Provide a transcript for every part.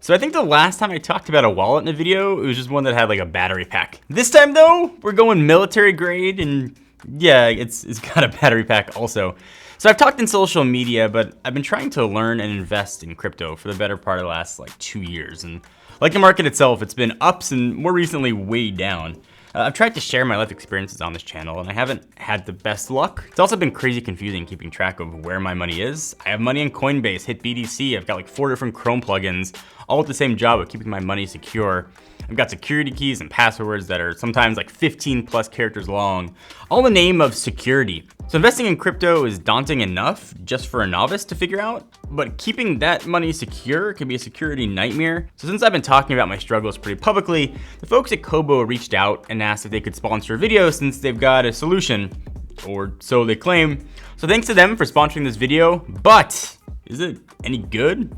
So I think the last time I talked about a wallet in a video, it was just one that had like a battery pack. This time though, we're going military grade, and yeah, it's got a battery pack also. So I've talked in social media, but I've been trying to learn and invest in crypto for the better part of the last like 2 years. And like the market itself, it's been ups and more recently way down. I've tried to share my life experiences on this channel, and I haven't had the best luck. It's also been crazy confusing keeping track of where my money is. I have money in Coinbase, Hit BTC, I've got like 4 different Chrome plugins, all with the same job of keeping my money secure. I've got security keys and passwords that are sometimes like 15 plus characters long, all in the name of security. So investing in crypto is daunting enough just for a novice to figure out, but keeping that money secure can be a security nightmare. So since I've been talking about my struggles pretty publicly, the folks at Cobo reached out and asked if they could sponsor a video since they've got a solution, or so they claim. So thanks to them for sponsoring this video, but is it any good?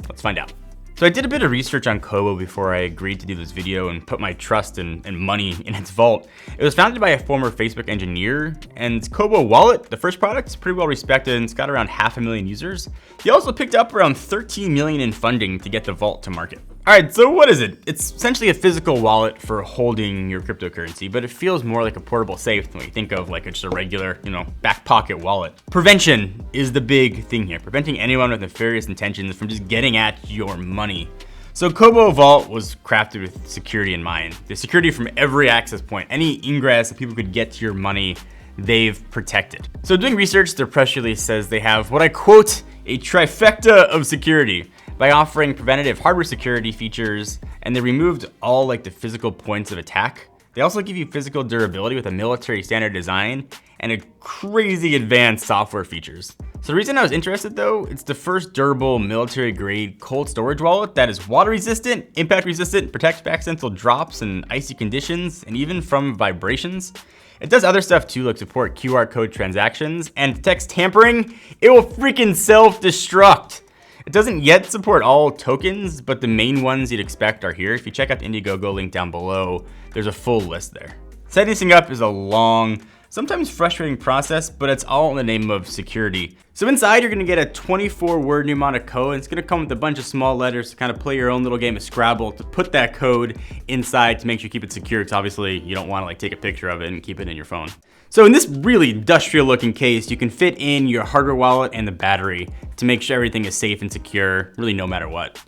Let's find out. So I did a bit of research on Cobo before I agreed to do this video and put my trust and money in its vault. It was founded by a former Facebook engineer, and Cobo Wallet, the first product, is pretty well respected and it's got around 500,000 users. He also picked up around 13 million in funding to get the vault to market. All right, so what is it? It's essentially a physical wallet for holding your cryptocurrency, but it feels more like a portable safe when you think of like just a regular, back pocket wallet. Prevention is the big thing here, preventing anyone with nefarious intentions from just getting at your money. So Cobo Vault was crafted with security in mind. The security from every access point, any ingress that people could get to your money, they've protected. So doing research, their press release says they have what I quote, a trifecta of security, by offering preventative hardware security features, and they removed all like the physical points of attack. They also give you physical durability with a military standard design and a crazy advanced software features. So the reason I was interested though, it's the first durable military grade cold storage wallet that is water resistant, impact resistant, protects accidental drops and icy conditions, and even from vibrations. It does other stuff too, like support QR code transactions, and detects tampering. It will freaking self-destruct. It doesn't yet support all tokens, but the main ones you'd expect are here. If you check out the Indiegogo link down below, there's a full list there. Setting this thing up is a long, sometimes frustrating process, but it's all in the name of security. So inside, you're gonna get a 24-word mnemonic code, and it's gonna come with a bunch of small letters to kind of play your own little game of Scrabble to put that code inside to make sure you keep it secure, because obviously you don't wanna like take a picture of it and keep it in your phone. So in this really industrial looking case, you can fit in your hardware wallet and the battery to make sure everything is safe and secure, really no matter what.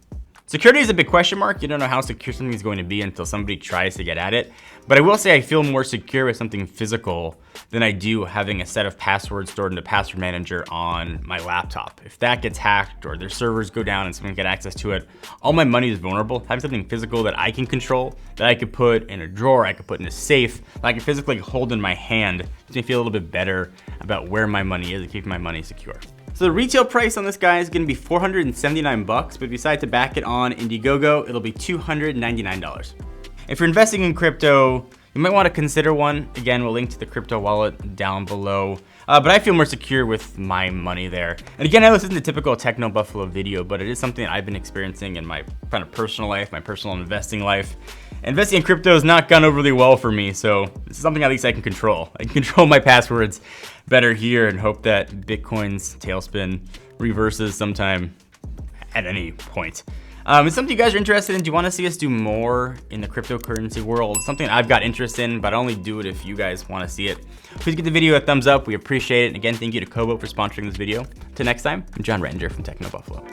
Security is a big question mark. You don't know how secure something is going to be until somebody tries to get at it. But I will say I feel more secure with something physical than I do having a set of passwords stored in the password manager on my laptop. If that gets hacked or their servers go down and someone can get access to it, all my money is vulnerable. Having something physical that I can control, that I could put in a drawer, I could put in a safe, that I can physically hold in my hand, makes me feel a little bit better about where my money is and keeping my money secure. So the retail price on this guy is gonna be $479, but if you decide to back it on Indiegogo, it'll be $299. If you're investing in crypto, you might wanna consider one. Again, we'll link to the crypto wallet down below. But I feel more secure with my money there. And again, I know this isn't a typical Techno Buffalo video, but it is something that I've been experiencing in my kind of personal life, my personal investing life. Investing in crypto has not gone overly well for me, so this is something at least I can control. I can control my passwords better here and hope that Bitcoin's tailspin reverses sometime at any point. It's something you guys are interested in. Do you want to see us do more in the cryptocurrency world? Something I've got interest in, but I only do it if you guys want to see it. Please give the video a thumbs up. We appreciate it. And again, thank you to Cobo for sponsoring this video. Till next time, I'm John Rettinger from Techno Buffalo.